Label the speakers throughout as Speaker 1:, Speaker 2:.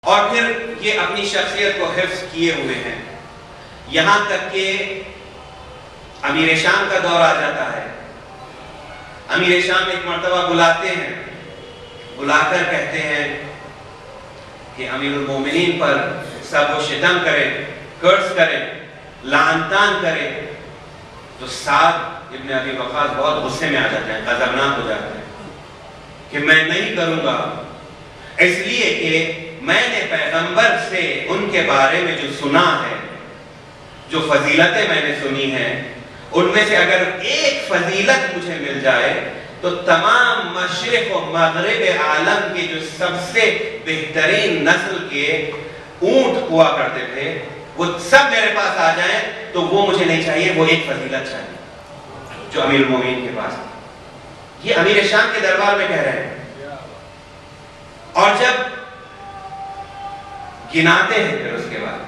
Speaker 1: اور پھر یہ اپنی شخصیت کو حفظ کیے ہوئے ہیں، یہاں تک کہ امیر شام کا دور آ جاتا ہے۔ امیر شام ایک مرتبہ بلاتے ہیں، بلا کر کہتے ہیں کہ امیر المومنین پر سب و شتم کرے، کرس کرے، لعن طعن کرے۔ تو سعد ابن ابی وقاص بہت غصے میں آ جاتے ہیں، غضبناک ہو جاتے ہیں کہ میں نہیں کروں گا، اس لیے کہ میں نے پیغمبر سے ان کے بارے میں جو سنا ہے، جو فضیلتیں میں نے سنی ہیں، ان میں سے اگر ایک فضیلت مجھے مل جائے تو تمام مشرق و مغرب عالم کے جو سب سے بہترین نسل کے اونٹ ہوا کرتے تھے وہ سب میرے پاس آ جائیں تو وہ مجھے نہیں چاہیے، وہ ایک فضیلت چاہیے جو امیر المومنین کے پاس ہے۔ یہ امیر شام کے دربار میں کہہ رہے ہیں، اور جب گناتے ہیں پھر اس کے بعد،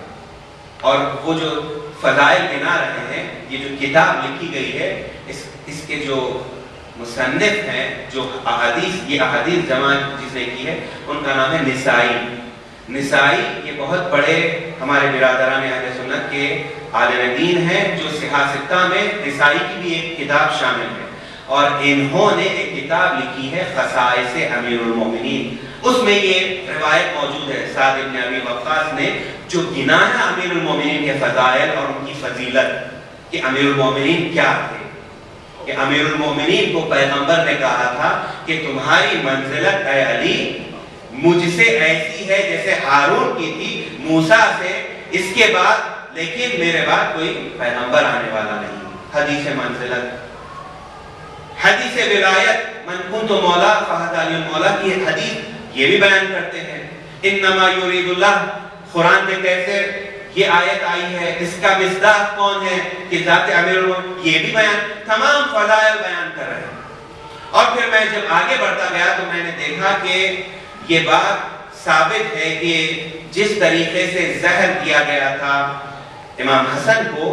Speaker 1: اور وہ جو فضائل گنا رہے ہیں، یہ جو کتاب لکھی گئی ہے اس کے جو مصنف ہیں، جو یہ احادیث جمع جس نے کی ہے، ان کا نام ہے نسائی۔ نسائی یہ بہت بڑے ہمارے برادران اہل سنت کے عالم دین ہیں، جو صحاح ستہ میں نسائی کی بھی ایک کتاب شامل ہے، اور انہوں نے ایک کتاب لکھی ہے خصائص امیر المومنین۔ اس میں یہ روایت موجود ہے، سعد ابن ابی وقاص نے جو گنایا امیر المومنین کے فضائل اور ان کی فضیلت، کہ امیر المومنین کیا تھے، کہ امیر المومنین کو پیغمبر نے کہا تھا کہ تمہاری منزلت اے علی مجھ سے ایسی ہے جیسے ہارون کی تھی موسیٰ سے، اس کے بعد لیکن میرے بعد کوئی پیغمبر آنے والا نہیں۔ حدیث منزلت، حدیث ولایت، من کنت مولا فہذا علی مولا کی حدیث یہ بھی بیان کرتے ہیں۔ انما یرید اللہ، قرآن میں کیسے یہ آیت آئی ہے، اس کا مصداق کون ہے کہ ذات امیر المومنین، یہ بھی بیان، تمام فضائل بیان کر رہے ہیں۔ اور پھر میں جب آگے بڑھتا گیا تو میں نے دیکھا کہ یہ بات ثابت ہے کہ جس طریقے سے زہر دیا گیا تھا امام حسن کو،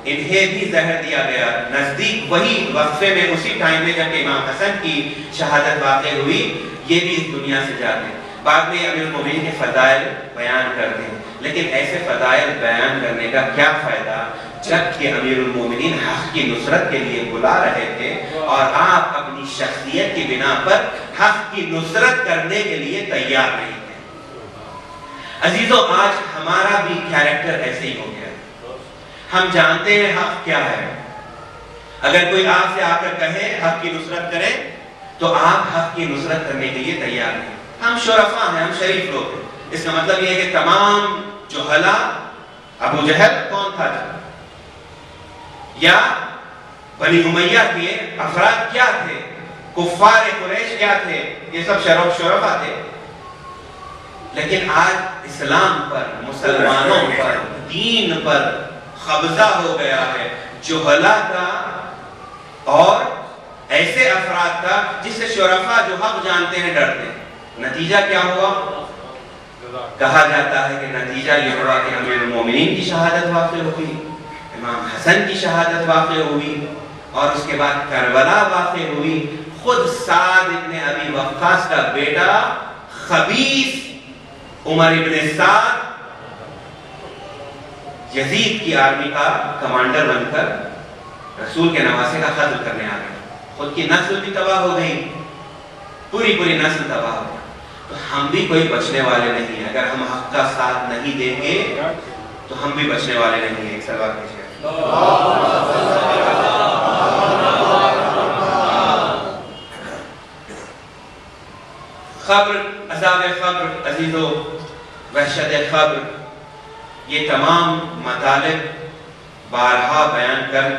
Speaker 1: انہیں بھی زہر دیا گیا نزدیک وہی وقفے میں، اسی ٹائم میں جب امام حسن کی شہادت واقع ہوئی، یہ بھی اس دنیا سے جاتے ہیں۔ بعد میں امیر المومنین کے فضائل بیان کرتے ہیں، لیکن ایسے فضائل بیان کرنے کا کیا فائدہ جب کہ امیر المومنین حق کی نصرت کے لیے بلا رہے تھے، اور آپ اپنی شخصیت کی بنا پر حق کی نصرت کرنے کے لیے تیار نہیں تھے۔ عزیزو، آج ہمارا بھی کیریکٹر ایسے ہی ہو گیا ہے۔ ہم جانتے ہیں حق کیا ہے، اگر کوئی آپ سے آ کر کہے حق کی نصرت کریں تو آپ حق کی نصرت کرنے کے لیے تیار ہیں۔ ہم شرفاء ہیں، ہم شریف لوگ ہیں، اس کا مطلب یہ ہے کہ تمام جہلا، ابو جہل کون تھا یا بنی امیہ کے افراد کیا تھے، کفار قریش کیا تھے، یہ سب شرفاء تھے۔ لیکن آج اسلام پر، مسلمانوں پر، دین پر قبضہ ہو گیا ہے جہلا کا اور ایسے افراد کا جس سے شرفاء جو حق جانتے ہیں ڈرتے ہیں۔ نتیجہ کیا ہوا؟ کہا جاتا ہے کہ نتیجہ یہ ہوا کہ امیر المومنین کی شہادت واقع ہوئی، امام حسن کی شہادت واقع ہوئی، اور اس کے بعد کربلا واقع ہوئی۔ خود سعد ابن ابی وقاص کا بیٹا خبیث عمر ابن سعد یزید کی آرمی کا کمانڈر بن کر رسول کے نواسے کا قتل کرنے آ گیا، خود کی نسل بھی تباہ ہو گئی، پوری نسل تباہ ہو گئی۔ تو ہم بھی کوئی بچنے والے نہیں ہیں، اگر ہم حق کا ساتھ نہیں دیں گے تو ہم بھی بچنے والے نہیں ہیں۔ ایک سوال کیجیے۔ قبر، عذاب قبر، عزیزو، وحشت قبر، یہ تمام مطالب بارہا بیان کر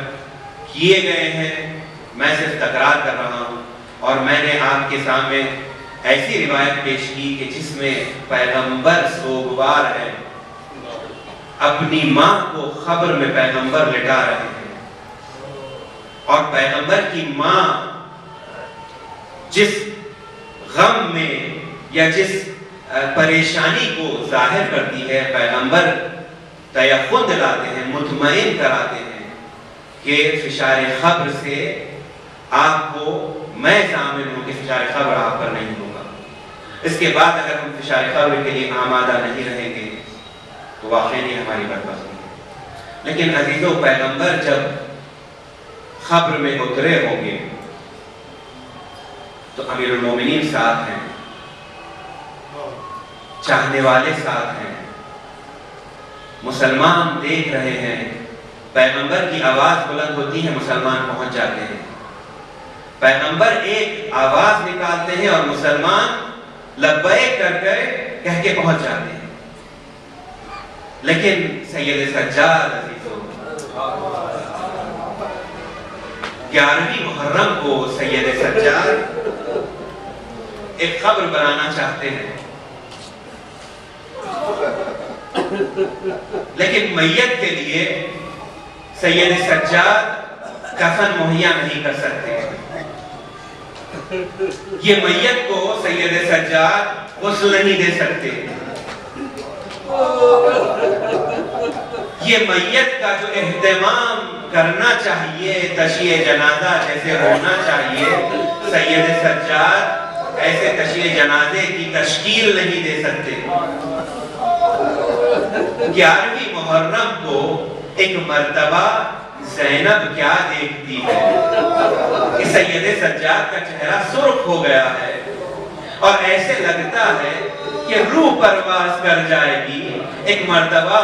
Speaker 1: کیے گئے ہیں، میں صرف تکرار کر رہا ہوں۔ اور میں نے آپ کے سامنے ایسی روایت پیش کی کہ جس میں پیغمبر سوگوار ہے، اپنی ماں کو قبر میں پیغمبر لٹا رہے ہیں، اور پیغمبر کی ماں جس غم میں یا جس پریشانی کو ظاہر کرتی ہے، پیغمبر تیقن دلاتے ہیں، مطمئن کراتے ہیں کہ فشار قبر سے آپ کو، میں ضامن ہوں کہ فشار قبر آپ پر نہیں ہوگا۔ اس کے بعد اگر ہم فشار قبر کے لیے آمادہ نہیں رہیں گے تو واقعی نہیں ہماری بدبختی ہے۔ لیکن عزیزوں، پیغمبر جب قبر میں اترے ہوں گے تو امیر المومنین ساتھ ہیں، چاہنے والے ساتھ ہیں، مسلمان دیکھ رہے ہیں، پیغمبر کی آواز بلند ہوتی ہے، مسلمان پہنچ جاتے ہیں، پیغمبر ایک آواز نکالتے ہیں اور مسلمان لبیک کر کے کہہ کے پہنچ جاتے ہیں۔ لیکن سید سجاد عزیزوں، 11ویں محرم کو سید سجاد ایک قبر بنانا چاہتے ہیں، لیکن میت کے لیے سید سجاد کفن مہیا نہیں کر سکتے۔ یہ میت کو سید سجاد غسل نہیں دے سکتے۔ یہ میت کا جو اہتمام کرنا چاہیے، تشییع جنازہ جیسے ہونا چاہیے، سید سجاد ایسے تشییع جنازے کی تشکیل نہیں دے سکتے۔ 11ویں محرم کو ایک مرتبہ زینب کیا دیکھتی ہے کہ سید سجاد کا چہرہ سرخ ہو گیا ہے اور ایسے لگتا ہے کہ روح پرواز کر جائے گی۔ ایک مرتبہ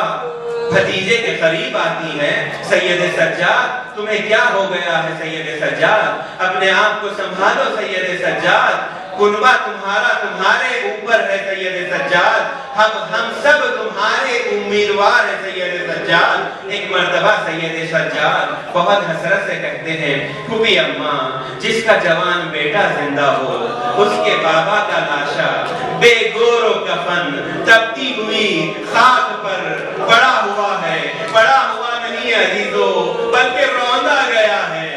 Speaker 1: بھتیجے کے قریب آتی ہے، سید سجاد تمہیں کیا ہو گیا ہے سید سجاد، اپنے آپ کو سنبھالو سید سجاد، کنبہ تمہارا تمہارے اوپر ہے سید سجاد، ہم سب تمہارے امیدوار ہیں سید سجاد۔ ایک مرتبہ سید سجاد بہت حسرت سے کہتے ہیں، پھوپھی اماں، جس کا جوان بیٹا زندہ ہو اس کے بابا کا لاشا بے گور و کفن تپتی ہوئی خاک پر پڑا ہوا ہے، پڑا ہوا نہیں عزیزو بلکہ روندا گیا ہے۔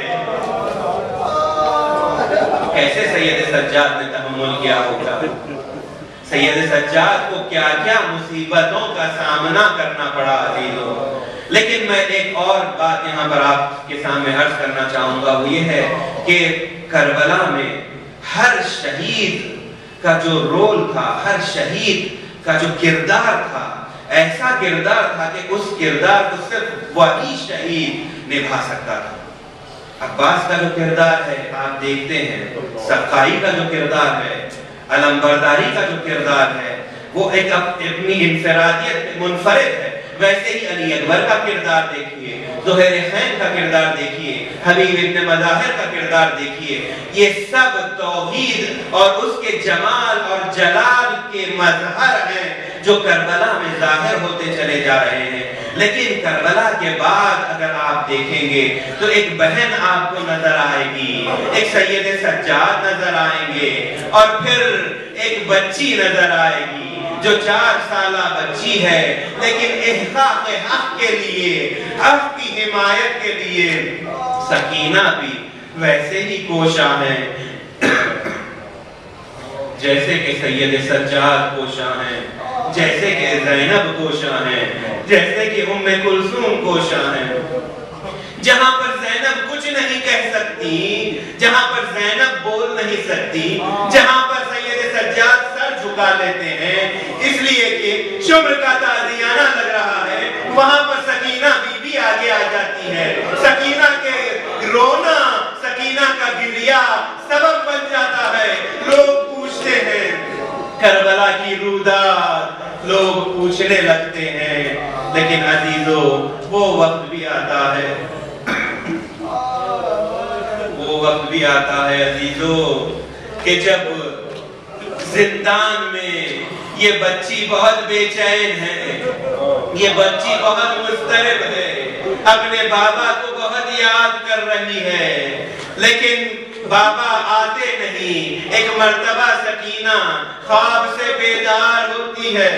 Speaker 1: کیسے سید سجاد نے تحمل کیا ہوگا؟ سید سجاد کو کیا کیا مصیبتوں کا سامنا کرنا پڑا عزیزو۔ لیکن میں ایک اور بات یہاں پر آپ کے سامنے عرض کرنا چاہوں گا، وہ یہ ہے کہ کربلا میں ہر شہید کا جو رول تھا، ہر شہید کا جو کردار تھا، ایسا کردار تھا کہ اس کردار کو صرف وہی شہید نبھا سکتا تھا۔ عباس کا جو کردار ہے آپ دیکھتے ہیں، سقائی کا جو کردار ہے، علمبرداری کا جو کردار ہے، وہ ایک اپنی انفرادیت منفرد ہے۔ ویسے ہی علی اکبر کا کردار دیکھیے، زہیر خین کا کردار دیکھیے، حبیب ابن مظاہر کا کردار دیکھیے، یہ سب توحید اور اس کے جمال اور جلال کے مظہر ہیں جو کربلا میں ظاہر ہوتے چلے جا رہے ہیں۔ لیکن کربلا کے بعد اگر آپ دیکھیں گے تو ایک بہن آپ کو نظر آئے گی، ایک سید سجاد نظر آئیں گے، اور پھر ایک بچی نظر آئے گی جو 4 سالہ بچی ہے، لیکن احقاق حق کے لیے، حق کی حمایت کے لیے سکینہ بھی ویسے ہی کوشاں ہیں جیسے کہ سید سجاد کوشاں ہیں، جیسے کہ زینب کوشاں ہیں، جیسے کہ ام کلثوم کوشاں ہیں۔ جہاں پر زینب کچھ نہیں کہہ سکتی، جہاں پر زینب بول نہیں سکتی، جہاں پر سید سجاد سر جھکا لیتے ہیں اس لیے کہ شمر کا تازیانہ لگ رہا ہے، وہاں پر سکینہ بی بی آگے آ جاتی ہے۔ سکینہ کے رونا، سکینہ کا گریہ سبب بن جاتا ہے۔ لوگ پوچھتے ہیں کربلا کی رودات، لوگ پوچھنے لگتے ہیں، لیکن عزیزو وہ وقت بھی آتا ہے، وہ وقت بھی آتا ہے عزیزو کہ جب زندان میں یہ بچی بہت بے چین ہے، یہ بچی بہت مضطرب ہے، اپنے بابا کو بہت یاد کر رہی ہے، لیکن بابا آتے نہیں۔ ایک مرتبہ سکینہ خواب سے بیدار ہوتی ہے،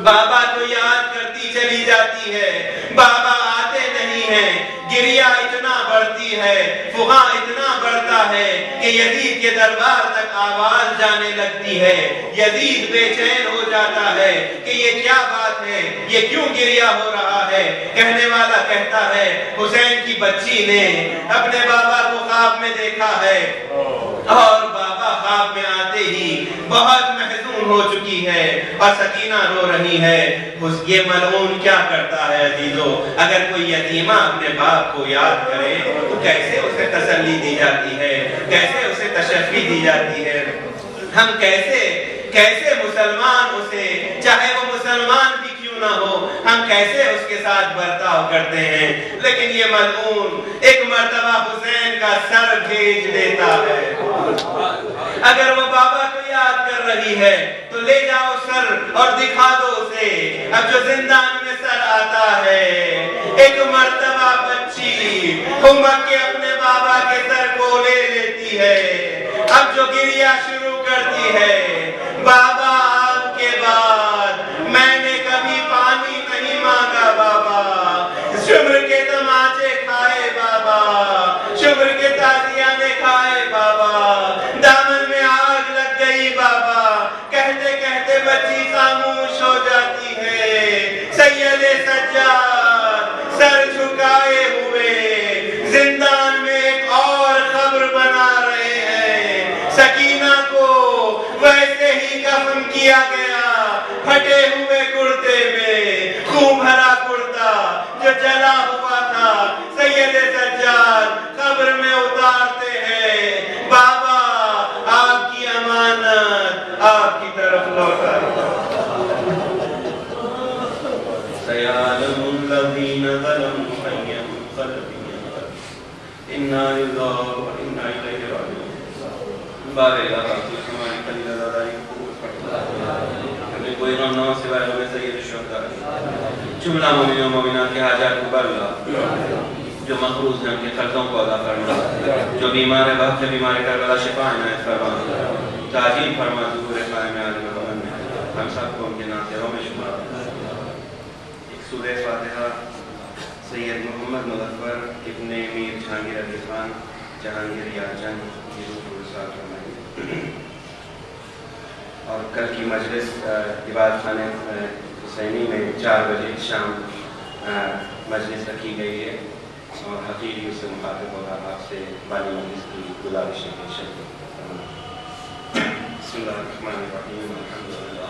Speaker 1: بابا کو یاد کرتی چلی جاتی ہے، بابا آتے نہیں ہیں، گریہ اتنا بڑھتی ہے، فغاں اتنا بڑھتا ہے کہ یزید کے دربار تک آواز جانے لگتی ہے۔ یزید بے چین ہو جاتا ہے کہ یہ کیا بات ہے، یہ کیوں گریہ ہو رہا ہے؟ کہنے والا کہتا ہے حسین کی بچی نے اپنے بابا کو خواب میں دیکھا ہے، اور بابا خواب میں آتے ہی بہت محسوس ملعون ہو چکی ہے اور سکینہ رو رہی ہے. یہ ملعون کیا کرتا ہے عزیزو؟ اگر کوئی یتیمہ اپنے باپ کو یاد کرے تو کیسے اسے تسلی دی جاتی ہے، کیسے اسے تشفی دی جاتی ہے. ہم کیسے مسلمان اسے، چاہے وہ مسلمان بھی کیوں نہ ہو، ہم کیسے اس کے ساتھ برتاؤ کرتے ہیں. لیکن یہ ملعون ایک مرتبہ حسین کا سر بھیج دیتا ہے. اگر وہ بابا کو یاد کر رہی ہے تو لے جاؤ سر اور دکھا دو اسے. اب جو زندان میں سر آتا ہے، ایک مرتبہ بچی ہمک کے اپنے بابا کے سر کو لے لیتی ہے. اب جو گریا شروع کرتی ہے، بابا آپ کے بعد میں نے کبھی پانی نہیں مانگا بابا، شمر کے تماچے کھائے بابا، شمر کے تازیانے کھائے بابا، دامن میں آگ لگ گئی بابا. کہتے کہتے بچی خاموش ہو جاتی ہے. سید سجاد سر جھکائے ہوئے زندان میں ایک اور خبر بنا رہے ہیں. سکینہ کو ویسے ہی کفن کیا گیا، پھٹے ہوئے کرتے میں، خون بھرا کرتا جو جلا ہوا تھا. سید سجاد قبر میں اتارتے ہیں، بابا آپ کی امانت آپ کی طرف لوٹا. سَيَعْلَمُ الَّذِينَ ظَلَمُوا أَيَّ مُنقَلَبٍ يَنقَلِبُونَ إِنَّا لِلَّهِ وَإِنَّا إِلَيْهِ راجعون. بارے اللہ ہماری خلیل ادائی ہمیں کوئی غم نہ ہو سوائے ہمیں سید الشہداء. جملہ مومنین و مومنات کے حاجات کو بر اللہ، جو مقروض ہیں ان کے قرضوں کو ادا فرما، جو بیمار ہے وقت بیمار کربلا شفا عنایت فرما، تعجیل فرما ظہور قائم عالم ومن میں ہم سب کو ان کے ناصروں میں شمار. ایک سورہ فاتحہ سید محمد مظفر ابن میر جہانگیر علی خان جہانگیر یارجن کی روح کو وصال فرمائیے. اور کل کی مجلس عبادت خانہ حسینی میں 4 بجے شام مجلس رکھی گئی ہے اور حقیقی اس سے مخاطب ہوگا. آپ سے بانی مجلس کی گزارش ہے. بسم اللہ الرحمن الرحیم. الحمدللہ